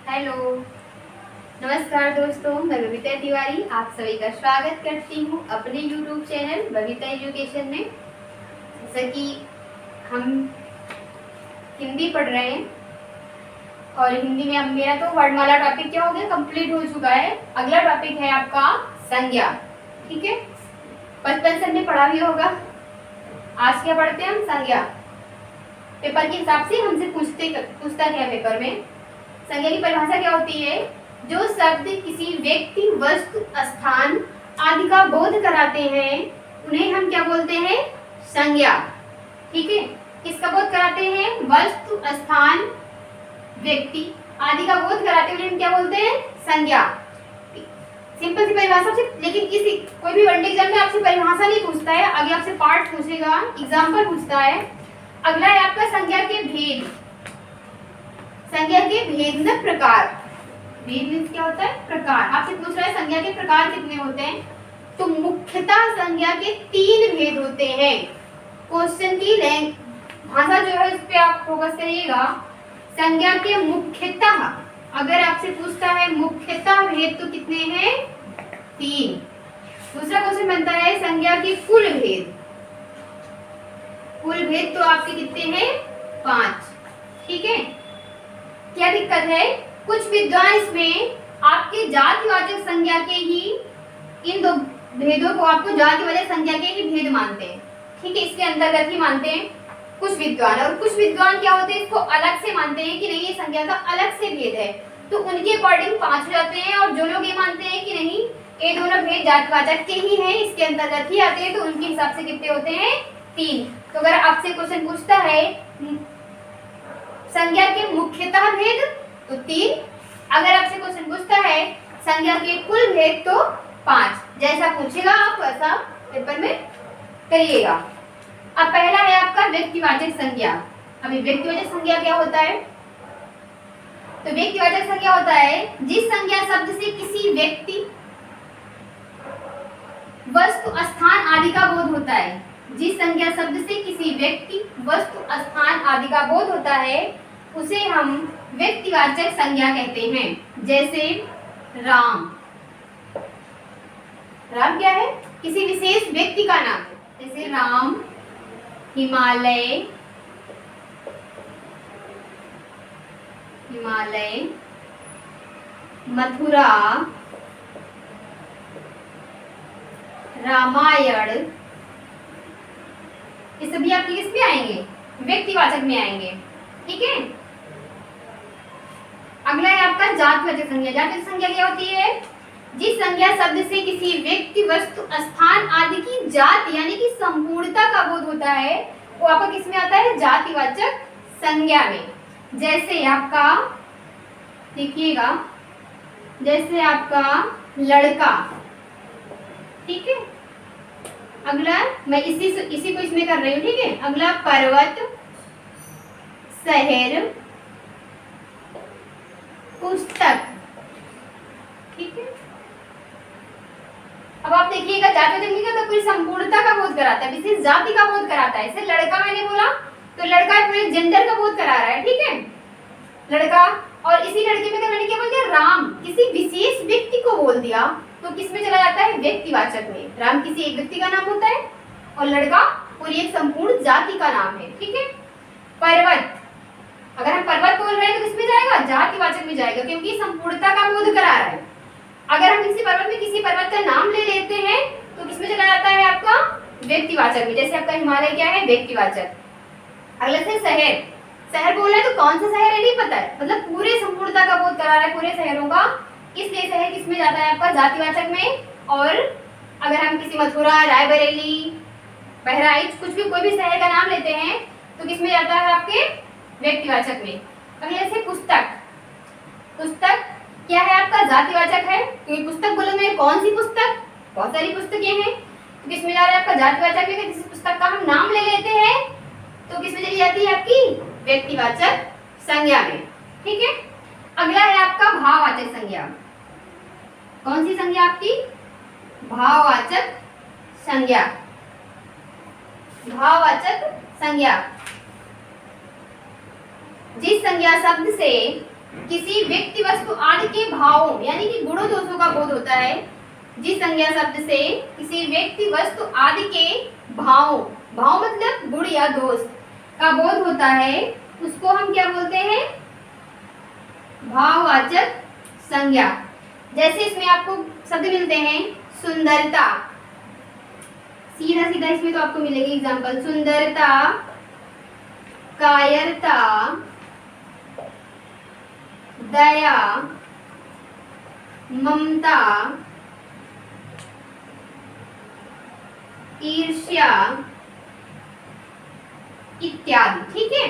Hello, नमस्कार दोस्तों, मैं बबीता तिवारी आप सभी का स्वागत करती हूँ अपने YouTube चैनल बबीता एजुकेशन में। जैसा कि हम हिंदी पढ़ रहे हैं और हिंदी में अब मेरा तो वर्णमाला टॉपिक क्या हो गया, कंप्लीट हो चुका है। अगला टॉपिक है आपका संज्ञा। ठीक है, बचपन से हमने पढ़ा भी होगा। आज क्या पढ़ते हैं हम? संज्ञा। पेपर के हिसाब से हमसे पूछता क्या पेपर में, संज्ञा की परिभाषा क्या होती है? जो शब्द किसी व्यक्ति, वस्तु, स्थान आदि का बोध कराते हैं उन्हें हम क्या बोलते हैं? संज्ञा। ठीक है, किसका बोध कराते हैं? वस्तु, स्थान, व्यक्ति आदि का बोध कराते हैं हम क्या बोलते हैं? संज्ञा। सिंपल सी परिभाषा से, लेकिन किसी कोई भी वनडे एग्जाम में आपसे परिभाषा नहीं पूछता है, आगे आपसे पार्ट पूछेगा, एग्जाम्पल पूछता है। अगला है आपका संज्ञा के भेद। संज्ञा के भेद न प्रकार। भेद मीन्स क्या होता है? प्रकार। आपसे पूछ रहा है संज्ञा के प्रकार कितने होते हैं, तो मुख्यतः संज्ञा के 3 भेद होते हैं। क्वेश्चन की भाषा जो है उस पर आप फोकस करिएगा। संज्ञा के मुख्यतः, अगर आपसे पूछता है मुख्यतः भेद तो कितने हैं? 3। दूसरा क्वेश्चन बनता है संज्ञा के कुल भेद। कुल भेद तो आपके कितने हैं? 5। ठीक है, क्या दिक्कत है? कुछ विद्वान इसमें आपके जातिवाचक संज्ञा के ही, इन 2 भेदों को आपको जातिवाचक संज्ञा के ही भेद मानते हैं। ठीक है, इसके अंतर्गत ही मानते हैं कुछ विद्वान। और कुछ विद्वान क्या होते हैं, इसको अलग से मानते हैं कि नहीं ये संज्ञा का अलग से भेद है, तो उनके अकॉर्डिंग 5 हो जाते हैं। और जो लोग ये मानते हैं कि नहीं ये दोनों भेद जातिवाचक के ही हैं, इसके अंतर्गत ही आते हैं, तो उनके हिसाब से कितने होते हैं? 3। तो अगर आपसे क्वेश्चन पूछता है संज्ञा के मुख्यतः भेद तो 3। अगर आपसे क्वेश्चन पूछता है संज्ञा के कुल भेद तो 5। जैसा पूछेगा आप वैसा पेपर में करिएगा। अब पहला है आपका व्यक्तिवाचक संज्ञा। अभी व्यक्तिवाचक संज्ञा क्या होता है? तो व्यक्तिवाचक संज्ञा होता है जिस संज्ञा शब्द से किसी व्यक्ति, वस्तु, स्थान आदि का बोध होता है। जिस संज्ञा शब्द से किसी व्यक्ति, वस्तु, स्थान आदि का बोध होता है उसे हम व्यक्तिवाचक संज्ञा कहते हैं। जैसे राम। राम क्या है? किसी विशेष व्यक्ति का नाम है। जैसे राम, हिमालय, मथुरा, रामायण, ये सभी आपके किस में आएंगे? व्यक्तिवाचक में आएंगे। ठीक है, अगला है आपका जातिवाचक संज्ञा। जातिवाचक संज्ञा क्या होती है? जिस संज्ञा शब्द से किसी व्यक्ति, वस्तु, स्थान आदि की जाति यानी कि संपूर्णता का बोध होता है वो आपका किस में आता है? जातिवाचक संज्ञा में। जैसे आपका देखिएगा, जैसे आपका लड़का। ठीक है, अगला मैं इसी को इसमें कर रही हूँ। ठीक है, अगला पर्वत, शहर, पुस्तक। ठीक है, अब आप देखिएगा जातिवाचक संज्ञा तो पूरी संपूर्णता का बोध कराता है, विशेष जाति का बोध कराता है। जैसे लड़का मैंने बोला तो लड़का पूरे जेंडर का बोध करा रहा है। ठीक है, लड़का। और इसी लड़के में मैंने क्या बोल दिया? राम, किसी विशेष व्यक्ति को बोल दिया तो किस में चला जाता है? व्यक्तिवाचक में। राम किसी एक व्यक्ति का नाम होता है और लड़का पूरी एक संपूर्ण जाति का नाम है। ठीक है, पर्वत, अगर हम पर्वत बोल रहे हैं तो किसमें जाएगा? जातिवाचक में जाएगा, क्योंकि संपूर्णता का बोध करा रहा है। अगर हम किसी पर्वत का नाम ले लेते हैं तो किसमें चला जाता है? आपका व्यक्तिवाचक में। जैसे आपका हिमालय क्या है? व्यक्तिवाचक। अगला से शहर। शहर बोल रहे हैं तो कौन सा शहर है नहीं पता है, मतलब पूरे संपूर्णता का बोध करा रहा है, पूरे शहरों का, इसलिए शहर किसमें जाता है? आपका जातिवाचक में। और अगर हम किसी मथुरा, रायबरेली, बहराइच, कुछ भी कोई भी शहर का नाम लेते हैं तो किसमें जाता है? आपके व्यक्तिवाचक में। अगले से पुस्तक। पुस्तक क्या है? आपका जातिवाचक है, क्योंकि पुस्तक बोलेंगे कौन सी पुस्तक? बहुत सारी पुस्तकें हैं, तो किसमें जा रहा है? आपका जातिवाचक में। किसी पुस्तक का हम नाम ले लेते हैं तो किसमें चली जाती है? आपकी व्यक्तिवाचक संज्ञा में। ठीक है, अगला है आपका भाववाचक संज्ञा। कौन सी संज्ञा आपकी? भाववाचक संज्ञा। भाववाचक संज्ञा जिस संज्ञा शब्द से किसी व्यक्ति वस्तु आदि के भावों यानी कि गुणों दोषों का बोध होता है। जिस संज्ञा शब्द से किसी व्यक्ति वस्तु आदि के भावों, भाव मतलब गुण या दोष का बोध होता है, उसको हम क्या बोलते हैं? भाववाचक संज्ञा। जैसे इसमें आपको शब्द मिलते हैं सुंदरता, सीधा सीधा इसमें तो आपको मिलेगी एग्जांपल, सुंदरता, कायरता, दया, ममता, ईर्ष्या इत्यादि। ठीक है,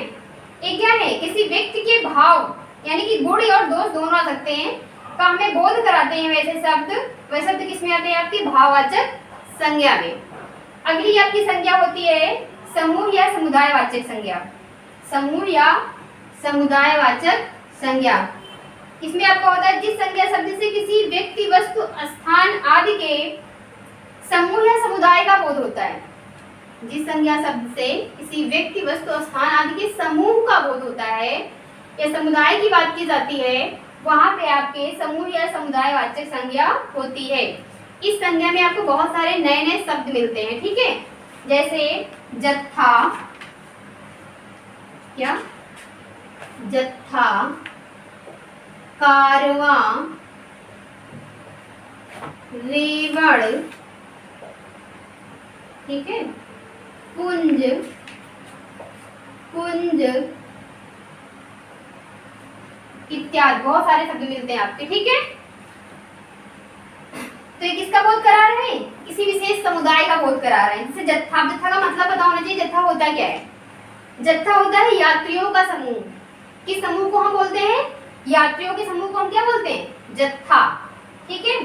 ये क्या है? किसी व्यक्ति के भाव यानी कि गुण और दोष दोनों आ सकते हैं का हमें बोध कराते हैं वैसे शब्द। वह शब्द किस में आते हैं? आपकी भाववाचक संज्ञा में। अगली आपकी संज्ञा होती है समूह या समुदायवाचक संज्ञा। समूह या समुदायवाचक संज्ञा, इसमें आपका होता है जिस संज्ञा शब्द से किसी व्यक्ति वस्तु स्थान आदि के समूह या समुदाय का बोध होता है। जिस संज्ञा शब्द से किसी व्यक्ति वस्तु स्थान आदि के समूह का बोध होता है या समुदाय की बात की जाती है, वहां पे आपके समूह या समुदायवाचक संज्ञा होती है। इस संज्ञा में आपको बहुत सारे नए नए शब्द मिलते हैं। ठीक है, जैसे जत्था, क्या? जत्था, कारवां, रेवड़, ठीक है, पुंज, पुंज इत्यादि बहुत सारे शब्द मिलते हैं आपके। ठीक है, तो ये किसका बोध करा रहे हैं? किसी विशेष समुदाय का बोध करा रहे हैं। जैसे जत्था, जत्था का मतलब पता होना चाहिए। जत्था होता क्या है? जत्था होता है यात्रियों का समूह। किस समूह को हम बोलते हैं? यात्रियों के समूह को हम क्या बोलते हैं? जत्था। ठीक है,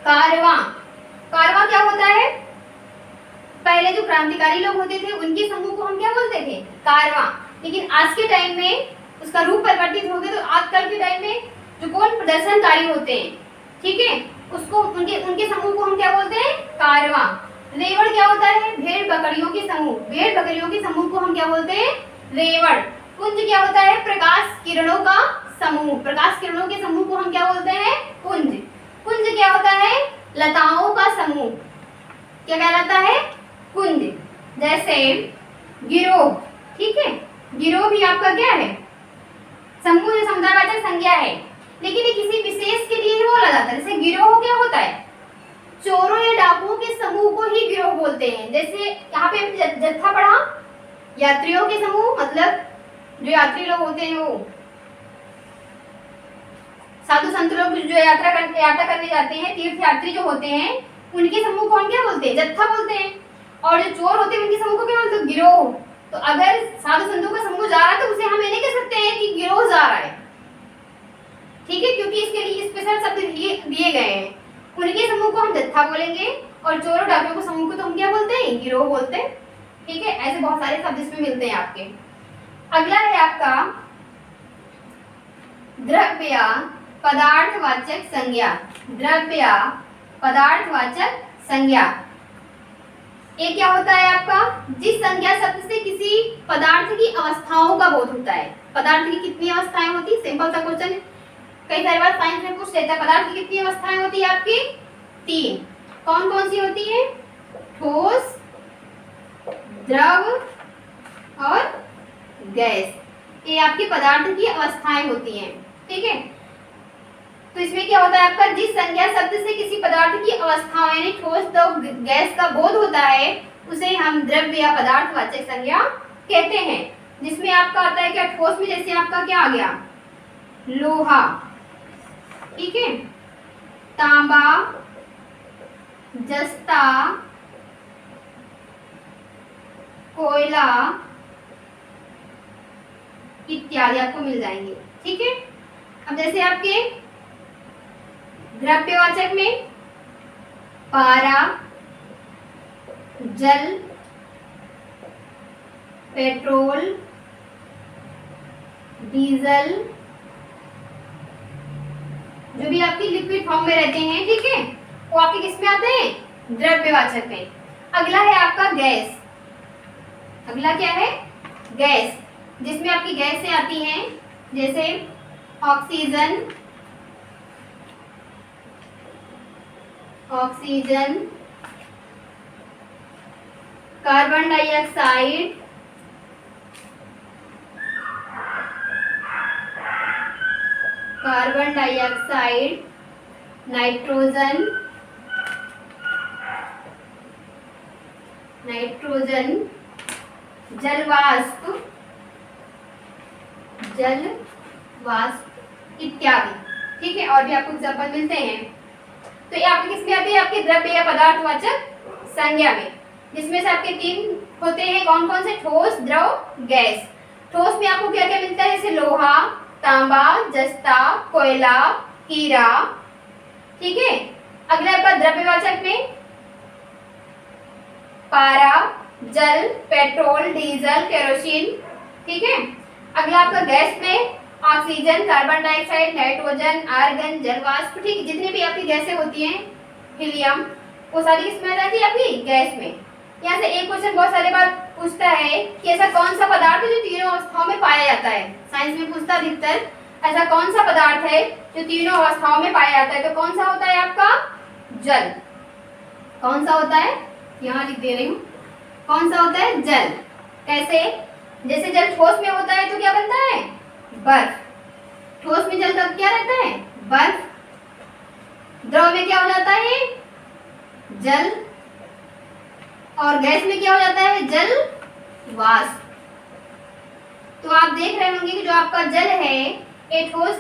कारवां, कारवां क्या होता है? पहले जो क्रांतिकारी लोग होते थे उनके समूह को हम क्या बोलते थे? कारवां। लेकिन आज के टाइम में उसका रूप परिवर्तित हो गया, तो आजकल के टाइम में जो कौन प्रदर्शनकारी होते हैं, ठीक है, उसको उनके समूह को हम क्या बोलते हैं? कारवां। रेवड़ क्या होता है? भेड़ बकरियों के समूह। भेड़ बकरियों के समूह को हम क्या बोलते हैं? रेवड़। पुंज क्या होता है? प्रकाश किरणों का समूह। प्रकाश किरणों के समूह को हम क्या बोलते हैं? पुंज। पुंज क्या होता है? लताओं का समूह। क्या कहलाता है? पुंज। जैसे गिरोह, ठीक है, गिरोह भी आपका क्या है? समूह या समुदायवाचक संज्ञा है, लेकिन ये किसी विशेष के लिए ही बोला जाता है। जैसे गिरोह क्या होता है? चोरों या डाकुओं के समूह को ही गिरोह बोलते हैं। जैसे यहाँ पे जत्था पढ़ा, यात्रियों के समूह मतलब जो यात्री लोग होते हैं, वो साधु संत लोग जो यात्रा करने जाते हैं, तीर्थ यात्री जो होते हैं, उनके समूह को हम क्या बोलते हैं? जत्था बोलते हैं। और जो चोर होते हैं उनके समूह को क्या बोलते हैं? गिरोह। तो अगर साधु संतों का समूह जा रहा है तो उसे हम ये नहीं कह सकते हैं कि गिरोह जा रहा है। ठीक है, क्योंकि इसके लिए स्पेशल शब्द दिए गए हैं। उनके समूह को हम जत्था बोलेंगे और चोर और डाकुओं के समूह को तो हम क्या बोलते हैं? गिरोह बोलते हैं। ठीक है, ऐसे बहुत सारे शब्द इसमें मिलते हैं आपके। अगला है आपका द्रव्य पदार्थवाचक संज्ञा। द्रव्य पदार्थवाचक संज्ञा, ये क्या होता है आपका? जिस संज्ञा शब्द से किसी पदार्थ की अवस्थाओं का बोध होता है। पदार्थ की कितनी अवस्थाएं होती है? सिंपल सा क्वेश्चन, कई सारी बार साइंस में पूछ लेता है। पदार्थ की कितनी अवस्थाएं होती है आपकी? 3। कौन कौन सी होती है? ठोस, द्रव और गैस। ये आपके पदार्थ की अवस्थाएं होती हैं। ठीक है, तो इसमें क्या होता है आपका? जिस संज्ञा शब्द से किसी पदार्थ की अवस्थाओं यानी ठोस, द्रव, गैस का बोध होता है, उसे हम द्रव्य या पदार्थवाचक संज्ञा कहते हैं। जिसमें आपका आता है क्या? ठोस में जैसे आपका क्या आ गया? लोहा, ठीक है, तांबा, जस्ता, कोयला इत्यादि आपको मिल जाएंगे। ठीक है, अब जैसे आपके द्रव्यवाचक में पारा, जल, पेट्रोल, डीजल, जो भी आपकी लिक्विड फॉर्म में रहते हैं, ठीक है, वो आपके किस में आते हैं? द्रव्यवाचक में। अगला है आपका गैस। अगला क्या है? गैस। जिसमें आपकी गैसें आती हैं, जैसे ऑक्सीजन, कार्बन डाइऑक्साइड, नाइट्रोजन, जल वाष्प इत्यादि। ठीक है, और भी आपको एग्जाम्पल मिलते हैं। तो ये आपके किस में आते हैं? आपके द्रव्य या पदार्थवाचक संज्ञा में, जिसमें से आपके 3 होते हैं। कौन कौन से? ठोस, द्रव, गैस। ठोस में आपको क्या क्या मिलता है? जैसे लोहा, तांबा, जस्ता, कोयला, हीरा। ठीक है, अगला आपका द्रव्यवाचक में पारा, जल, पेट्रोल, डीजल, केरोसिन। ठीक है, अगला आपका गैस में oxygen, carbon dioxide, nitrogen, argon, जल वाष्प। ठीक, जितनी भी आपकी गैसें होती हैं, हीलियम, वो सारी किसमें आ जाती है? आपकी गैस में। यहाँ से एक क्वेश्चन बहुत सारे बार पूछता है कि ऐसा कौन सा पदार्थ है जो तीनों अवस्थाओं में पाया जाता है। साइंस में पूछता अधिकतर, ऐसा कौन सा पदार्थ है जो तीनों अवस्थाओं में पाया जाता है? तो कौन सा होता है आपका? जल। कौन सा होता है? यहाँ लिख दे रही हूँ, कौन सा होता है? जल। कैसे? जैसे जल ठोस में होता है तो क्या बनता है? बर्फ। ठोस में जल का क्या रहता है? बर्फ। द्रव में क्या हो जाता है? जल। और गैस में क्या हो जाता है? जल वाष्प। तो आप देख रहे होंगे कि जो आपका जल है ये ठोस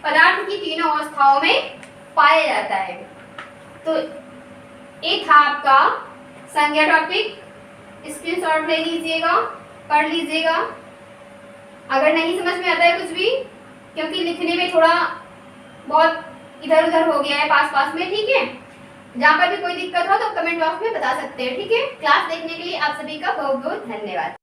पदार्थ की तीनों अवस्थाओं में पाया जाता है। तो ये था आपका संज्ञा टॉपिक। स्क्रीनशॉट ले लीजिएगा, पढ़ लीजिएगा। अगर नहीं समझ में आता है कुछ भी, क्योंकि लिखने में थोड़ा बहुत इधर उधर हो गया है पास पास में, ठीक है, जहाँ पर भी कोई दिक्कत हो तो कमेंट बॉक्स में बता सकते हैं। ठीक है, क्लास देखने के लिए आप सभी का बहुत बहुत धन्यवाद।